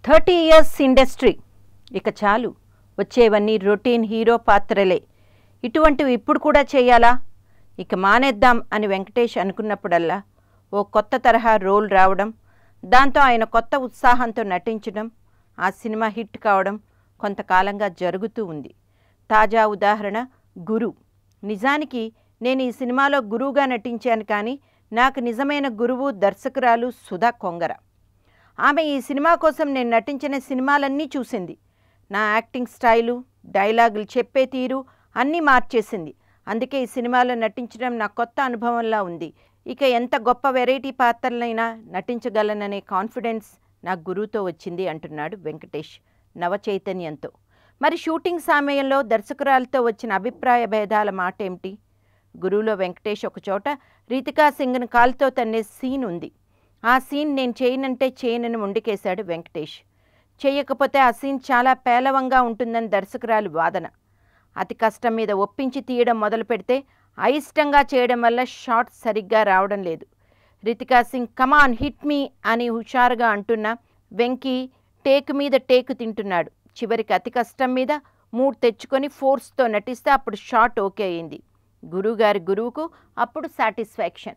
30 years industry ఇక చాలు, వచ్చేవన్నీ routine hero పాత్రలే. ఇటువంటివి ఇప్పుడు కూడా చేయాలా, ఇక మానేద్దాం అని వెంకటేష్ అనుకున్నప్పుడల్లా ఓ కొత్త తరహా రోల్ రావడం, దాంతో ఆయన కొత్త ఉత్సాహంతో నటించడం, ఆ సినిమా హిట్ కావడం కొంతకాలంగా జరుగుతూ ఉంది. తాజా ఉదాహరణ గురు. నిజానికి నేను ఈ సినిమాలో గురువుగా నటించాను, కానీ నాకు నిజమైన గురువు దర్శకురాలు సుధా కొంగర. ఆమె ఈ సినిమా కోసం నేను నటించిన సినిమాలన్నీ చూసింది. నా యాక్టింగ్ స్టైలు, డైలాగులు చెప్పే తీరు అన్నీ మార్చేసింది. అందుకే ఈ సినిమాలో నటించడం నా కొత్త అనుభవంలా ఉంది. ఇక ఎంత గొప్ప వెరైటీ పాత్రలైనా నటించగలననే కాన్ఫిడెన్స్ నా గురువుతో వచ్చింది అంటున్నాడు వెంకటేష్ నవ చైతన్యంతో. మరి షూటింగ్ సమయంలో దర్శకురాలతో వచ్చిన అభిప్రాయ భేదాల మాట ఏమిటి? గురువులో వెంకటేష్ ఒకచోట రితికా సింగ్ను కాలుతో తన్నే సీన్ ఉంది. ఆ సీన్ నేను చేయనంటే చేయనని మొండికేశాడు వెంకటేష్. చేయకపోతే ఆ సీన్ చాలా పేలవంగా ఉంటుందని దర్శకురాలు వాదన. అతి కష్టం మీద ఒప్పించి తీయడం మొదలు పెడితే అయిష్టంగా చేయడం వల్ల షాట్ సరిగ్గా రావడం లేదు. రితికా సింగ్ కమాన్ హిట్ మీ అని హుషారుగా అంటున్న వెంకీ టేకు మీద టేకు తింటున్నాడు. చివరికి అతి కష్టం మీద మూడ్ తెచ్చుకొని ఫోర్స్తో నటిస్తే అప్పుడు షాట్ ఓకే అయింది. గురువుగారి గురువుకు అప్పుడు సాటిస్ఫాక్షన్.